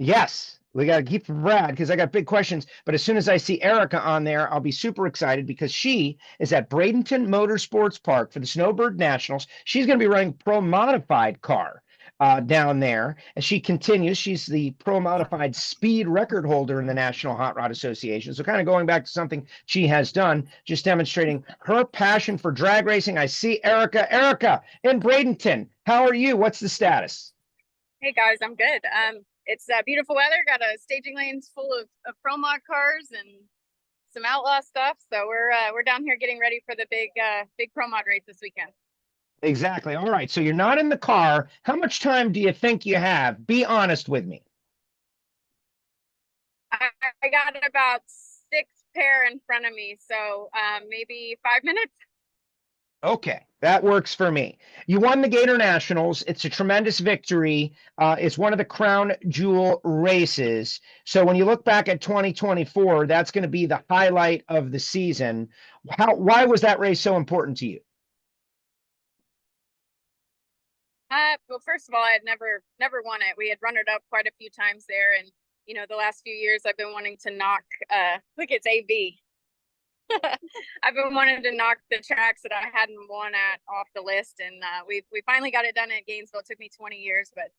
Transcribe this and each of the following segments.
Yes, we got to keep for Brad because I got big questions. But as soon as I see Erica on there, I'll be super excited because she is at Bradenton Motorsports Park for the Snowbird Nationals. She's going to be running pro modified car down there. And she continues. She's the pro modified speed record holder in the National Hot Rod Association. So kind of going back to something she has done, just demonstrating her passion for drag racing. I see Erica. Erica in Bradenton, how are you? What's the status? Hey guys, I'm good. It's beautiful weather. Got a staging lanes full of pro mod cars and some outlaw stuff. So we're down here getting ready for the big pro mod race this weekend. Exactly. All right. So you're not in the car. How much time do you think you have? Be honest with me. I, I got about six pair in front of me, so maybe 5 minutes. Okay, that works for me. You won the Gator Nationals. It's a tremendous victory. It's one of the crown jewel races. So when you look back at 2024, that's going to be the highlight of the season. Why was that race so important to you? Well, first of all, I had never won it. We had run it up quite a few times there, and the last few years I've been wanting to knock. Look, it's AV. I've been wanting to knock the tracks that I hadn't won at off the list, and we finally got it done at Gainesville. It took me 20 years, but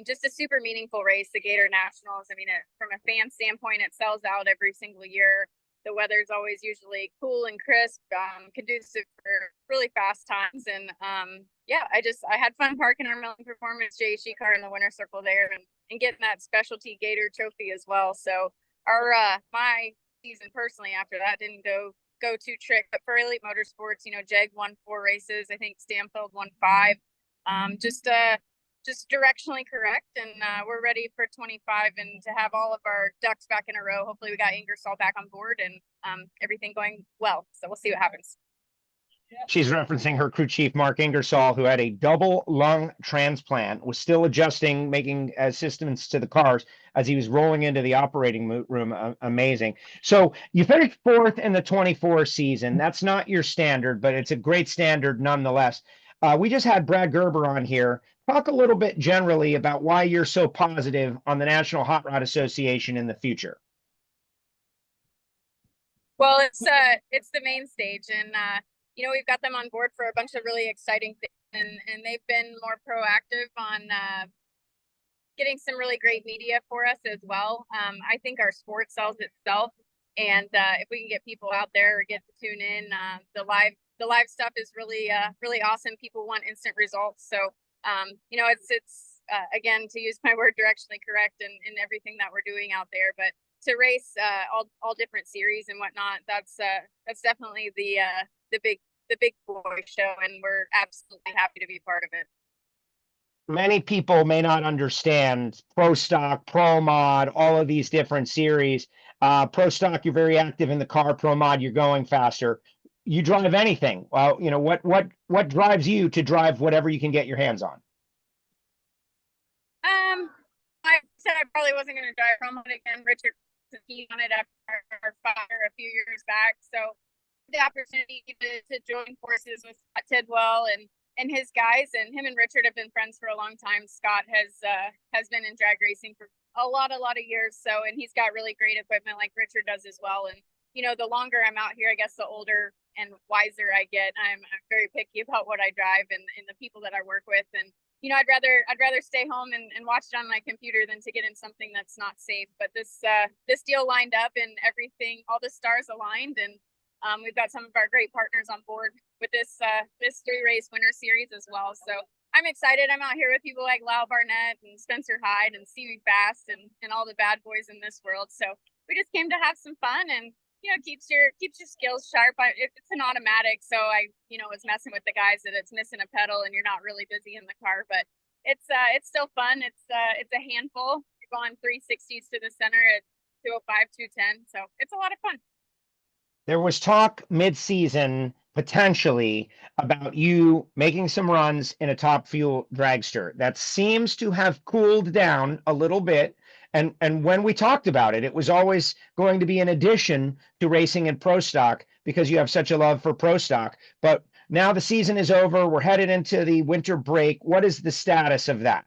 just a super meaningful race, the Gator Nationals. I mean, from a fan standpoint, it sells out every single year. The weather's always usually cool and crisp, conducive for really fast times, and yeah, I had fun parking our Millen Performance JHG car in the winner's circle there, and getting that specialty Gator trophy as well. So our my season personally after that didn't go too trick, but for Elite Motorsports, Jeg won 4 races. I think Stamfeld won 5. Just directionally correct, and we're ready for 25 and to have all of our ducks back in a row. Hopefully we got Ingersoll back on board and everything going well, so we'll see what happens. She's referencing her crew chief, Mark Ingersoll, who had a double lung transplant, was still adjusting, making assistance to the cars as he was rolling into the operating room. Amazing. So you finished 4th in the 24 season. That's not your standard, but it's a great standard nonetheless. We just had Brad Gerber on here. Talk a little bit generally about why you're so positive on the National Hot Rod Association in the future. Well, it's the main stage, and we've got them on board for a bunch of really exciting things, and they've been more proactive on getting some really great media for us as well. I think our sport sells itself, and if we can get people out there or get to tune in, the live stuff is really really awesome. People want instant results, so it's again, to use my word, directionally correct in everything that we're doing out there, but to race all different series and whatnot, that's definitely the big boy show, and we're absolutely happy to be part of it. Many people may not understand Pro Stock, Pro Mod, all of these different series. Pro Stock, you're very active in the car. Pro Mod, you're going faster. You drive anything. Well, what drives you to drive whatever you can get your hands on? I said I probably wasn't going to drive Pro Mod again. Richard he on it after our fire a few years back, so the opportunity to join forces with Scott Tidwell and his guys, and him and Richard have been friends for a long time. Scott has been in drag racing for a lot of years, so, and he's got really great equipment like Richard does as well. And the longer I'm out here, I guess the older and wiser I get. I'm very picky about what I drive and the people that I work with, and I'd rather stay home and watch it on my computer than to get in something that's not safe. But this deal lined up, and everything, all the stars aligned, and we've got some of our great partners on board with this 3-race winter series as well. So I'm excited. I'm out here with people like Lyle Barnett and Spencer Hyde and Stevie Fast and all the bad boys in this world. So we just came to have some fun, and keeps your skills sharp. It's an automatic, so I was messing with the guys that it's missing a pedal and you're not really busy in the car, but it's still fun. It's a handful. You're going 360s to the center at 205, 210, so it's a lot of fun. There was talk mid-season potentially about you making some runs in a Top Fuel dragster. That seems to have cooled down a little bit. And when we talked about it, it was always going to be an addition to racing in Pro Stock because you have such a love for Pro Stock. But now the season is over. We're headed into the winter break. What is the status of that?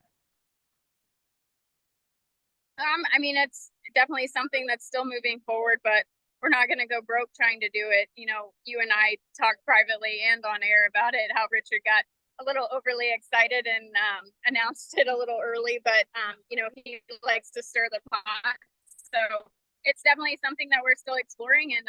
I mean, it's definitely something that's still moving forward, but we're not going to go broke trying to do it. You know, you and I talked privately and on air about it, how Richard got a little overly excited and announced it a little early, but you know, he likes to stir the pot. So it's definitely something that we're still exploring. And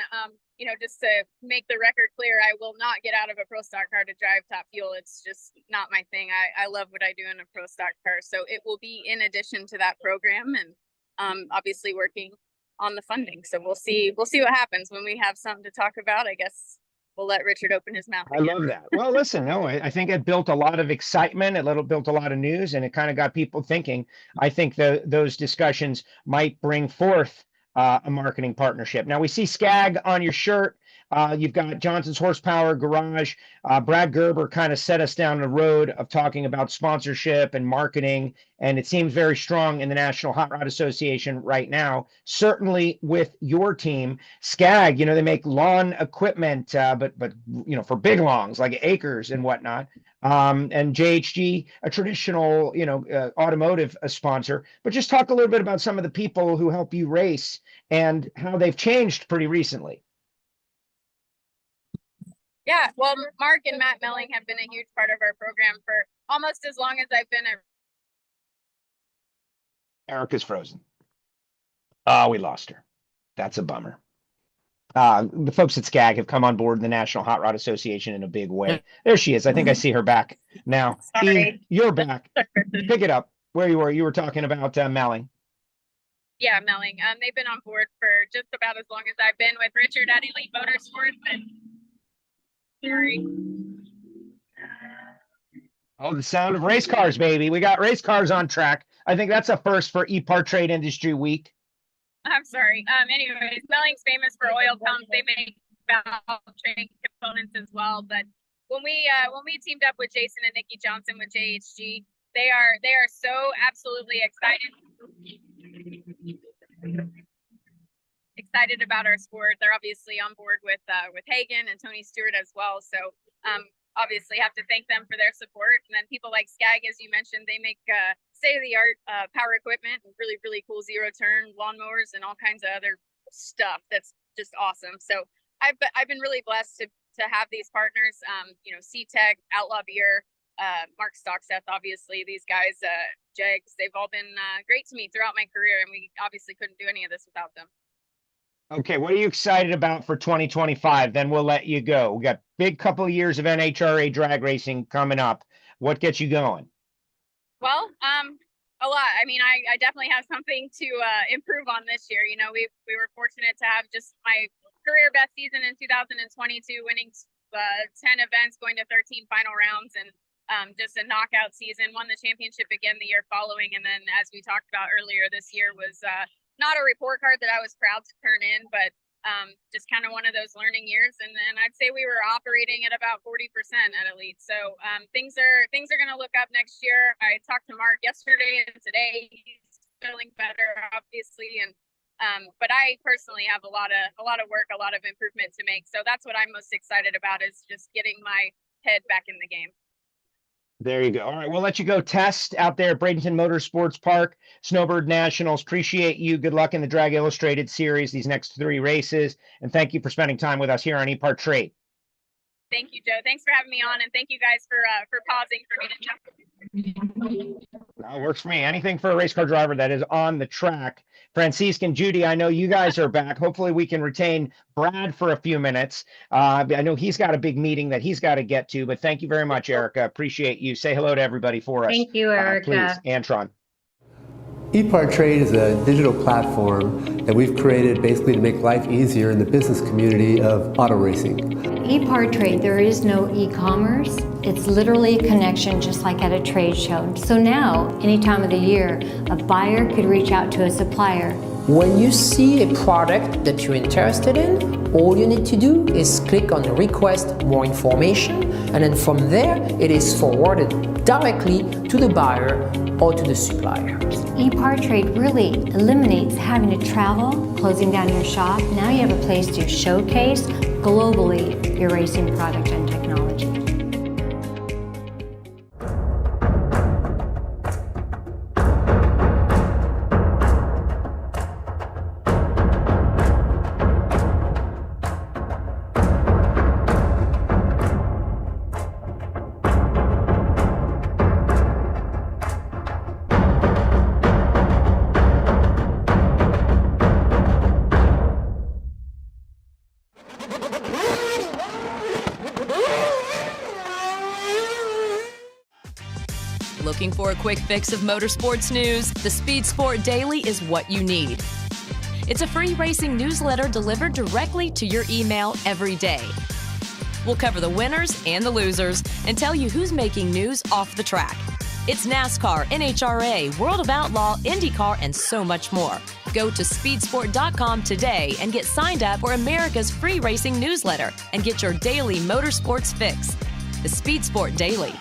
you know, just to make the record clear, I will not get out of a pro stock car to drive Top Fuel. It's just not my thing. I love what I do in a pro stock car. So it will be in addition to that program, and obviously working on the funding. So we'll see what happens when we have something to talk about. I guess we'll let Richard open his mouth I again. love that. Well, listen, no, I think it built a lot of excitement. It built a lot of news, and it kind of got people thinking. I think those discussions might bring forth a marketing partnership. Now we see SCAG on your shirt. You've got Johnson's Horsepower Garage. Brad Gerber kind of set us down the road of talking about sponsorship and marketing, and it seems very strong in the National Hot Rod Association right now. Certainly with your team, SCAG, you know, they make lawn equipment, but you know, for big lawns like acres and whatnot. And JHG, a traditional, you know, automotive sponsor. But just talk a little bit about some of the people who help you race and how they've changed pretty recently. Yeah, well, Mark and Matt Melling have been a huge part of our program for almost as long as I've been at. Erica's frozen. Oh, we lost her. That's a bummer. The folks at SCAG have come on board the National Hot Rod Association in a big way. There she is. I think I see her back now. Sorry. Eve, you're back. Pick it up where you were. You were talking about Melling. Yeah, Melling. They've been on board for just about as long as I've been with Richard at Elite Motorsports. And sorry. Oh, the sound of race cars, baby. We got race cars on track. I think that's a first for Epartrade Industry Week. I'm sorry. Anyways, Melling's famous for oil pumps. They make valve train components as well. But when we teamed up with Jason and Nikki Johnson with JHG, they are so absolutely excited about our sport. They're obviously on board with Hagen and Tony Stewart as well. So obviously have to thank them for their support. And then people like SCAG, as you mentioned, they make state-of-the-art power equipment and really, really cool zero-turn lawnmowers and all kinds of other stuff that's just awesome. So I've been really blessed to have these partners. You know, C-Tech, Outlaw Beer, Mark Stockseth, obviously these guys, Jegs, they've all been great to me throughout my career, and we obviously couldn't do any of this without them. Okay, what are you excited about for 2025? Then we'll let you go. We got big couple of years of NHRA drag racing coming up. What gets you going? Well, a lot. I mean, I definitely have something to improve on this year. You know, we were fortunate to have just my career best season in 2022, winning 10 events, going to 13 final rounds, and just a knockout season. Won the championship again the year following, and then as we talked about earlier, this year was not a report card that I was proud to turn in, but just kind of one of those learning years. And then I'd say we were operating at about 40% at Elite. So things are going to look up next year. I talked to Mark yesterday and today. He's feeling better, obviously, and but I personally have a lot of work, a lot of improvement to make. So that's what I'm most excited about, is just getting my head back in the game. There you go. All right, we'll let you go test out there at Bradenton Motorsports Park, Snowbird Nationals. Appreciate you. Good luck in the Drag Illustrated series, these next 3 races. And thank you for spending time with us here on Epartrade. Thank you, Joe. Thanks for having me on, and thank you guys for pausing for me to jump. That works for me. Anything for a race car driver that is on the track. Francisque and Judy, I know you guys are back. Hopefully we can retain Brad for a few minutes. I know he's got a big meeting that he's got to get to, but thank you very much, Erica. Appreciate you. Say hello to everybody for us. Thank you, Erica. Please, Antron. Epartrade is a digital platform that we've created basically to make life easier in the business community of auto racing. Epartrade, there is no e-commerce. It's literally a connection just like at a trade show. So now, any time of the year, a buyer could reach out to a supplier. When you see a product that you're interested in, all you need to do is click on request more information, and then from there it is forwarded directly to the buyer or to the supplier. Epartrade really eliminates having to travel, closing down your shop. Now you have a place to showcase globally your racing product and technology. Looking for a quick fix of motorsports news? The Speed Sport Daily is what you need. It's a free racing newsletter delivered directly to your email every day. We'll cover the winners and the losers and tell you who's making news off the track. It's NASCAR, NHRA, World of Outlaw, IndyCar, and so much more. Go to speedsport.com today and get signed up for America's free racing newsletter and get your daily motorsports fix. The Speed Sport Daily.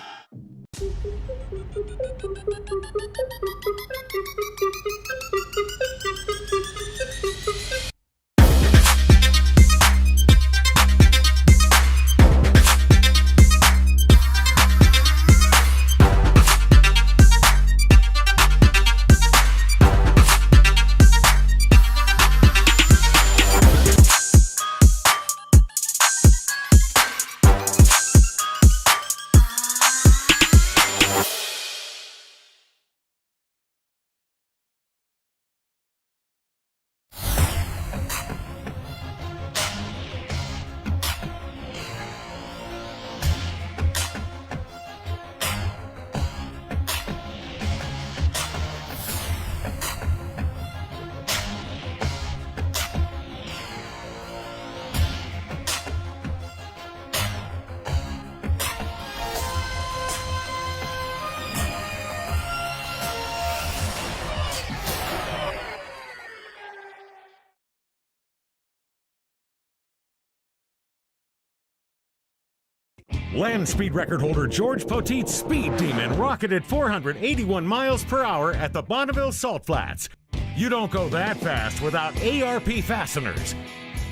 Land speed record holder George Poteet's Speed Demon rocketed 481 miles per hour at the Bonneville Salt Flats. You don't go that fast without ARP fasteners.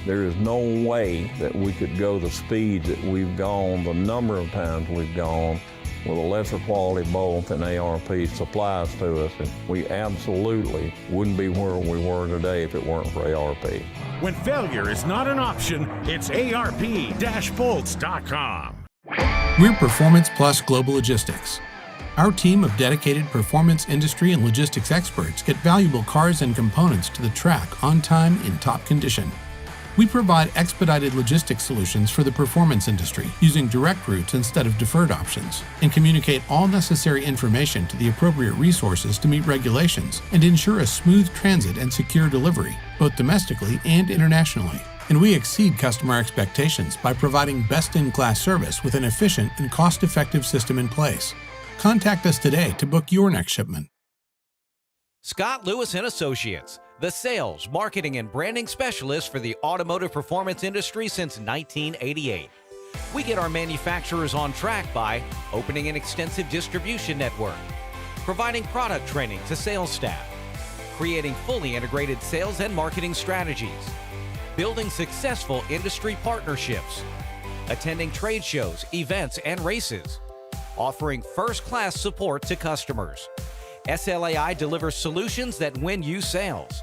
There is no way that we could go the speed that we've gone, the number of times we've gone, with a lesser quality bolt than ARP supplies to us. And we absolutely wouldn't be where we were today if it weren't for ARP. When failure is not an option, it's ARP-bolts.com. We're Performance Plus Global Logistics. Our team of dedicated performance industry and logistics experts get valuable cars and components to the track on time in top condition. We provide expedited logistics solutions for the performance industry using direct routes instead of deferred options, and communicate all necessary information to the appropriate resources to meet regulations and ensure a smooth transit and secure delivery, both domestically and internationally. And we exceed customer expectations by providing best-in-class service with an efficient and cost-effective system in place. Contact us today to book your next shipment. Scott Lewis & Associates, the sales, marketing, and branding specialist for the automotive performance industry since 1988. We get our manufacturers on track by opening an extensive distribution network, providing product training to sales staff, creating fully integrated sales and marketing strategies, building successful industry partnerships, attending trade shows, events, and races, offering first-class support to customers. SLAI delivers solutions that win you sales.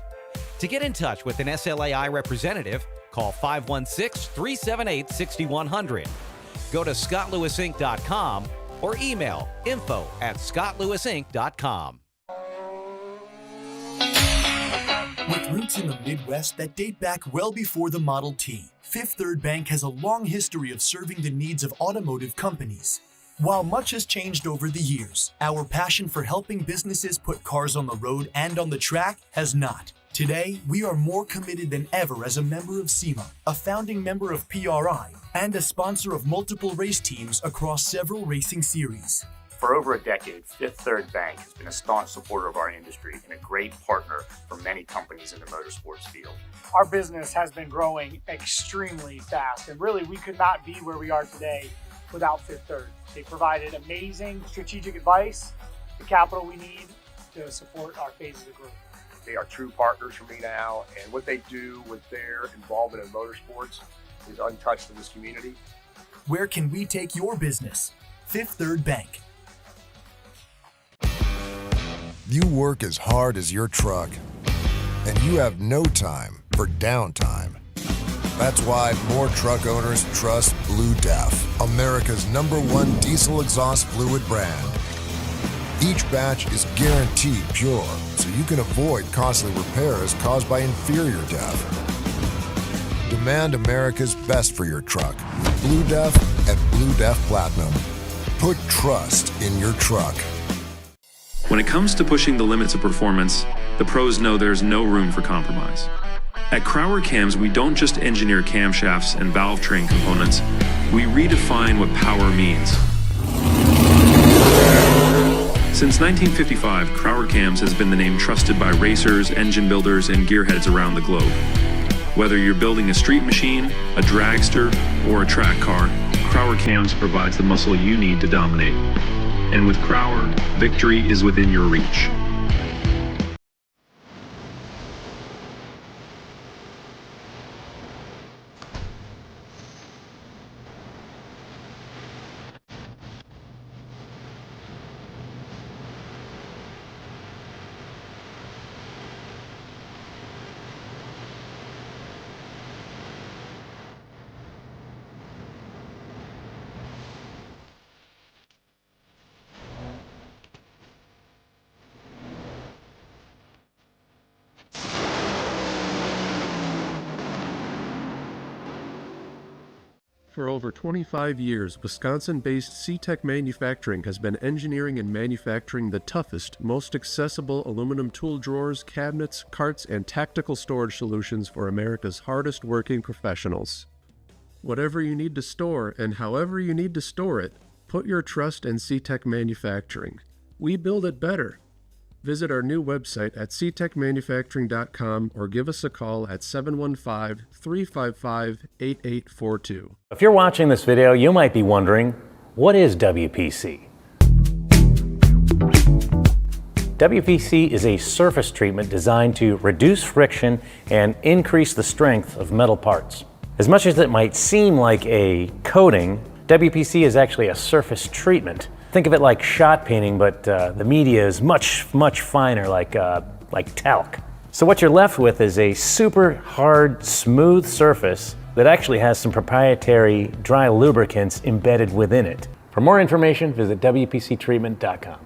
To get in touch with an SLAI representative, call 516-378-6100. Go to scottlewisinc.com or email info@scottlewisinc.com. With roots in the Midwest that date back well before the Model T, Fifth Third Bank has a long history of serving the needs of automotive companies. While much has changed over the years, our passion for helping businesses put cars on the road and on the track has not. Today, we are more committed than ever as a member of SEMA, a founding member of PRI, and a sponsor of multiple race teams across several racing series. For over a decade, Fifth Third Bank has been a staunch supporter of our industry and a great partner for many companies in the motorsports field. Our business has been growing extremely fast, and really we could not be where we are today without Fifth Third. They provided amazing strategic advice, the capital we need to support our phases of growth. They are true partners for me now, and what they do with their involvement in motorsports is untouched in this community. Where can we take your business? Fifth Third Bank. You work as hard as your truck, and you have no time for downtime. That's why more truck owners trust Blue Def, America's #1 diesel exhaust fluid brand. Each batch is guaranteed pure, so you can avoid costly repairs caused by inferior DEF. Demand America's best for your truck with Blue Def and Blue Def Platinum. Put trust in your truck. When it comes to pushing the limits of performance, the pros know there's no room for compromise. At Crowder Cams, we don't just engineer camshafts and valve train components, we redefine what power means. Since 1955, Crowder Cams has been the name trusted by racers, engine builders, and gearheads around the globe. Whether you're building a street machine, a dragster, or a track car, Crowder Cams provides the muscle you need to dominate. And with Crowder, victory is within your reach. For over 25 years, Wisconsin-based C-Tech Manufacturing has been engineering and manufacturing the toughest, most accessible aluminum tool drawers, cabinets, carts, and tactical storage solutions for America's hardest working professionals. Whatever you need to store and however you need to store it, put your trust in C-Tech Manufacturing. We build it better. Visit our new website at ctechmanufacturing.com or give us a call at 715-355-8842. If you're watching this video, you might be wondering, what is WPC? WPC is a surface treatment designed to reduce friction and increase the strength of metal parts. As much as it might seem like a coating, WPC is actually a surface treatment. Think of it like shot painting, but the media is much finer, like talc. So what you're left with is a super hard, smooth surface that actually has some proprietary dry lubricants embedded within it. For more information, visit WPCtreatment.com.